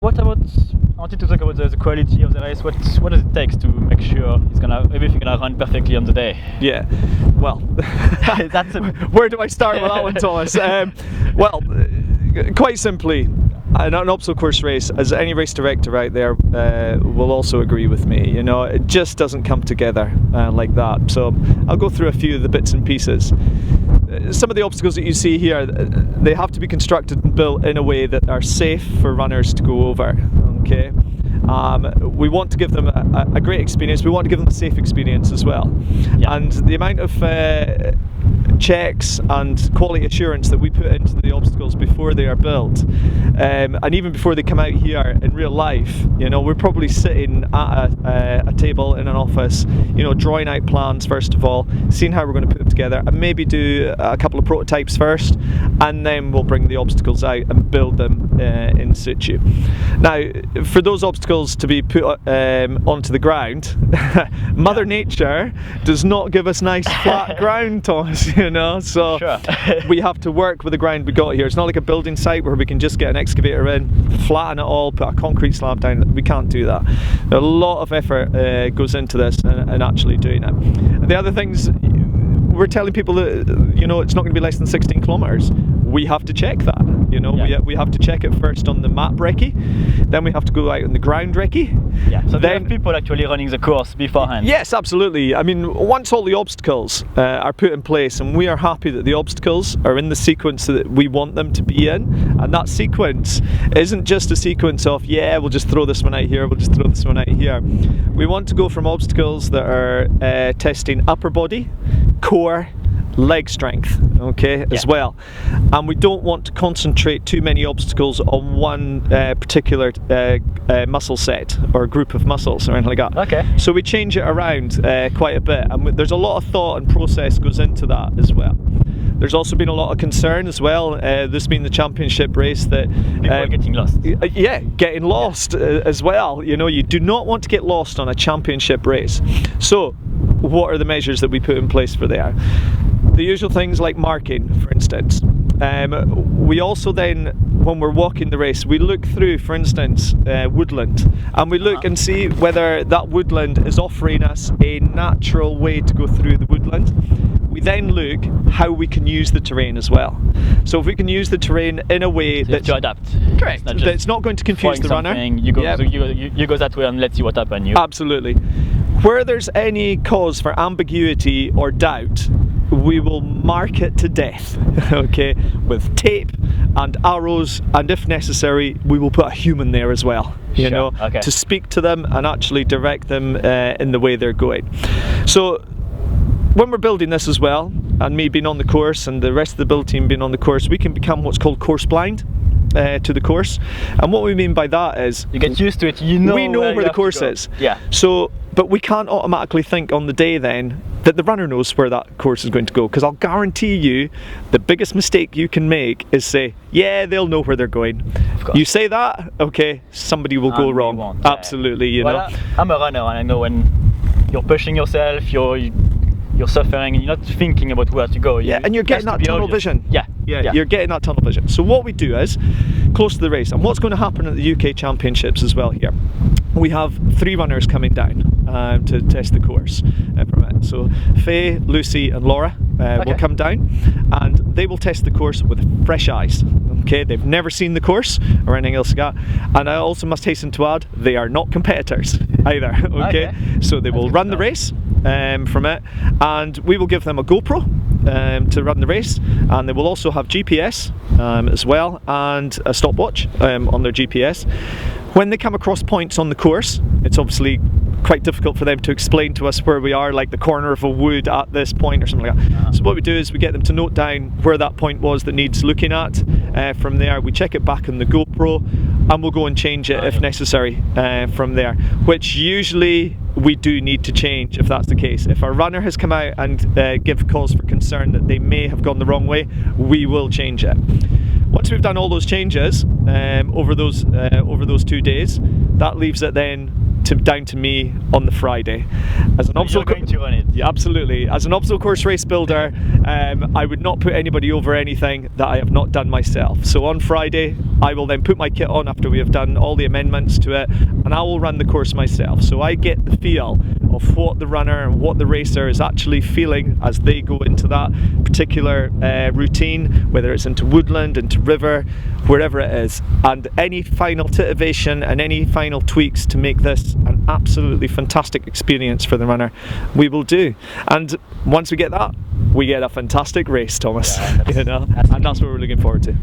what about? I wanted to talk about the quality of the race. What does it take to make sure everything gonna run perfectly on the day? Yeah, well, where do I start with that one, Thomas? Well, quite simply, an obstacle course race, as any race director out there will also agree with me, you know, it just doesn't come together like that. So I'll go through a few of the bits and pieces. Some of the obstacles that you see here, they have to be constructed and built in a way that are safe for runners to go over. Okay, we want to give them a great experience. We want to give them a safe experience as well. Yeah. And the amount of checks and quality assurance that we put into the obstacles before they are built, and even before they come out here in real life, you know, we're probably sitting at a table in an office, you know, drawing out plans first of all, seeing how we're going to put them together, and maybe do a couple of prototypes first, and then we'll bring the obstacles out and build them in situ. Now, for those obstacles to be put onto the ground, Mother Nature does not give us nice flat ground, Thomas, you know, so Sure. we have to work with the ground we got here. It's not like a building site where we can just get an excavator in, flatten it all, put a concrete slab down. We can't do that. A lot of effort goes into this and actually doing it. The other things, we're telling people that, you know, it's not going to be less than 16 kilometers. We have to check that, you know. Yeah. We have to check it first on the map recce, then we have to go out on the ground recce. Yeah, so then there are people actually running the course beforehand. Yes, absolutely. I mean, once all the obstacles are put in place and we are happy that the obstacles are in the sequence that we want them to be in, and that sequence isn't just a sequence of, yeah, we'll just throw this one out here, we'll just throw this one out here. We want to go from obstacles that are testing upper body, core, leg strength, okay, as well, and we don't want to concentrate too many obstacles on one particular muscle set or group of muscles or anything like that. Okay. So we change it around quite a bit, and there's a lot of thought and process goes into that as well. There's also been a lot of concern as well, this being the championship race, that people are getting lost. Yeah, getting lost as well. You know, you do not want to get lost on a championship race. So what are the measures that we put in place for there? The usual things like marking, for instance. We also then, when we're walking the race, we look through, for instance, woodland, and we look and see whether that woodland is offering us a natural way to go through the woodland. We then look how we can use the terrain as well. So if we can use the terrain in a way that to adapt. Correct. That's not going to confuse the runner. You go, you go that way and let's see what happens. Absolutely. Where there's any cause for ambiguity or doubt, we will mark it to death, okay, with tape and arrows, and if necessary, we will put a human there as well, you know, to speak to them and actually direct them in the way they're going. So when we're building this as well, and me being on the course and the rest of the build team being on the course, we can become what's called course blind to the course. And what we mean by that is you get used to it, you know, we know where the course is. Yeah. So, but we can't automatically think on the day then that the runner knows where that course is going to go, because I'll guarantee you the biggest mistake you can make is say, yeah, they'll know where they're going. You say that, okay, somebody will go wrong. Absolutely, you know. I'm a runner and I know when you're pushing yourself, you're suffering and you're not thinking about where to go. And you're getting that tunnel vision. Yeah, you're getting that tunnel vision. So what we do is, close to the race, and what's going to happen at the UK Championships as well here, we have 3 runners coming down to test the course from it. So Faye, Lucy and Laura will come down, and they will test the course with fresh eyes. Okay, they've never seen the course or anything else like that. And I also must hasten to add, they are not competitors either. Okay, so they will run the race from it, and we will give them a GoPro to run the race, and they will also have GPS as well, and a stopwatch on their GPS. When they come across points on the course, it's obviously quite difficult for them to explain to us where we are, like the corner of a wood at this point or something like that. So what we do is we get them to note down where that point was that needs looking at. From there we check it back on the GoPro, and we'll go and change it if necessary from there, which usually we do need to change if that's the case. If our runner has come out and give cause for concern that they may have gone the wrong way, we will change it. Once we've done all those changes over those 2 days, that leaves it then down to me on the Friday. As an You're going to run it. Yeah, absolutely. As an obstacle course race builder, I would not put anybody over anything that I have not done myself. So on Friday, I will then put my kit on after we have done all the amendments to it, and I will run the course myself. So I get the feel of what the runner and what the racer is actually feeling as they go into that particular routine, whether it's into woodland, into river, wherever it is. And any final titivation and any final tweaks to make this an absolutely fantastic experience for the runner, we will do. And once we get that, we get a fantastic race, Thomas. Yeah, you know, and that's what we're looking forward to.